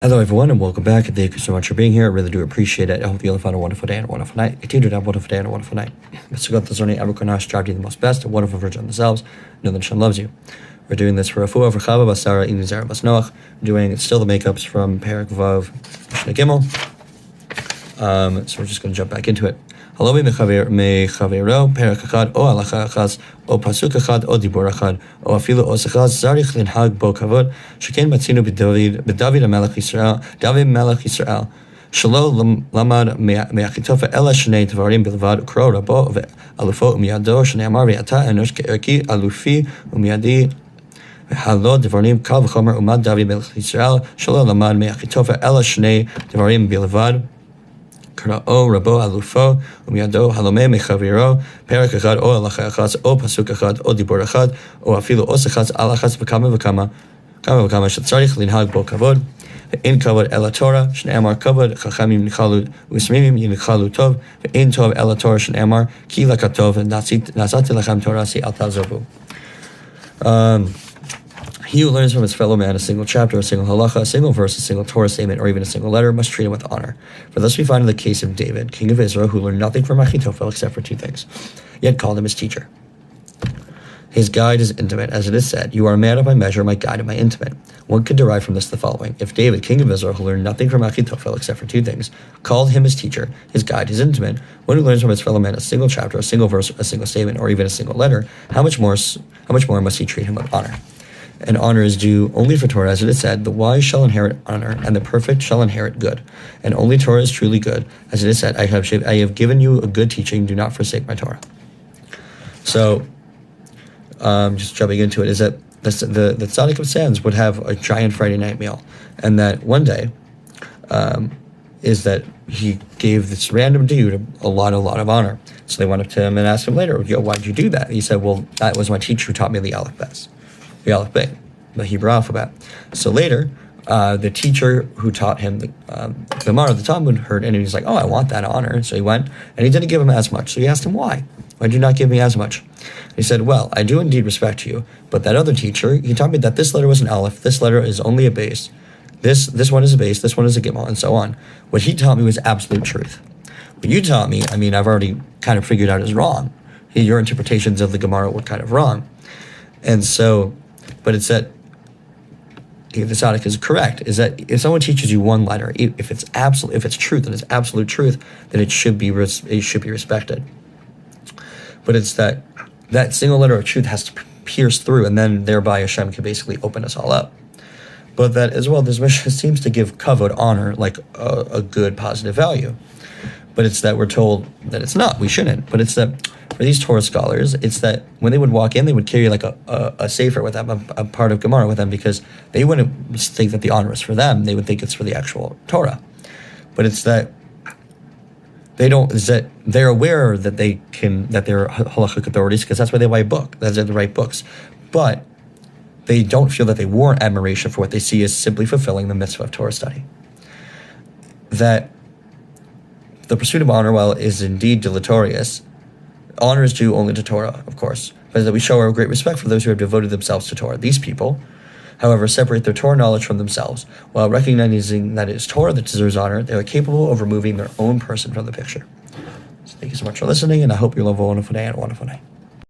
Hello everyone and welcome back. Thank you so much for being here. I really do appreciate it. I hope you all find a wonderful day and a wonderful night. Continue to have a wonderful day and a wonderful night. Let's go to Zoni Abrakonash, strive to be the most best, a wonderful version of themselves. Know that Hashem loves you. We're doing this for Afua, for Chava, Basara, Inizar, Basnoach. Doing still the makeups from Perak Vav, Mishnah Gimel. So we're just going to jump back into it. Halobi mechavero, perak achad, o halacha achas, o pasuk achad, o dibur achad, o afilu os achaz, zarich linhag bo kavod, sheken matzinu b'David HaMelech Yisrael, David Melech Yisrael, shelo lamad me'achitofa ela shnei tvarim bilvad ukro rabo alufo umyado shnei amar ve'ata enosh ke'erki alufi umyadi halo dvarim kal v'chomer umad David Melech Yisrael, shelo lamad me'achitofa ela shnei tvarim bilvad O rabo alufo umyado halome mechaviro perak achad o halacha achas o pasuk achad o dibur achad o afilu os achas al achas v'kama shetzarich linhag bo kavod ve'in kavod ela Torah shne'amar kavod chachamim nichalu u'smimim yinichalu tov ve'in tov ela Torah shne'amar ki lakatov nasati lachem Torah si al tazovu. He who learns from his fellow man a single chapter, a single halacha, a single verse, a single Torah statement, or even a single letter, must treat him with honor. For thus we find in the case of David, king of Israel, who learned nothing from Achitophel except for two things, yet called him his teacher. His guide is intimate, as it is said, "You are a man of my measure, my guide, and my intimate." One could derive from this the following: if David, king of Israel, who learned nothing from Achitophel except for two things, called him his teacher, his guide, his intimate, one who learns from his fellow man a single chapter, a single verse, a single statement, or even a single letter, how much more must he treat him with honor? And honor is due only for Torah, as it is said, "The wise shall inherit honor, and the perfect shall inherit good." And only Torah is truly good, as it is said, I have given you a good teaching, do not forsake my Torah. So, just jumping into it, is that the Tzaddik of Sands would have a giant Friday night meal, and that one day, is that he gave this random dude a lot of honor. So they went up to him and asked him later, "Yo, why'd you do that?" And he said, "Well, that was my teacher who taught me the Aleph Bes. The Aleph Bey, the Hebrew alphabet." So later, the teacher who taught him the Gemara, the Talmud, heard, and he was like, "Oh, I want that honor." So he went, and he didn't give him as much. So he asked him, "Why? Why did you not give me as much?" He said, "Well, I do indeed respect you, but that other teacher, he taught me that this letter was an Aleph, this letter is only a base, this one is a base, this one is a Gimel, and so on. What he taught me was absolute truth. What you taught me, I've already kind of figured out is wrong. Your interpretations of the Gemara were kind of wrong." And so, but it's that the Tzaddik is correct, is that if someone teaches you one letter, if it's truth and it's absolute truth, then it should be respected. But it's that single letter of truth has to pierce through, and then thereby Hashem can basically open us all up. But that as well, this Mishnah seems to give kavod, honor, like a good positive value. But it's that we're told that it's not, we shouldn't. But it's that for these Torah scholars, it's that when they would walk in, they would carry like a sefer with them, a part of Gemara with them, because they wouldn't think that the honor is for them. They would think it's for the actual Torah. But it's that they're aware that they're halachic authorities, because that's why they write books. But they don't feel that they warrant admiration for what they see as simply fulfilling the mitzvah of Torah study. That the pursuit of honor, while is indeed deleterious, honor is due only to Torah, of course, but that we show our great respect for those who have devoted themselves to Torah. These people, however, separate their Torah knowledge from themselves. While recognizing that it is Torah that deserves honor, they are capable of removing their own person from the picture. So thank you so much for listening, and I hope you'll have a wonderful day and a wonderful night.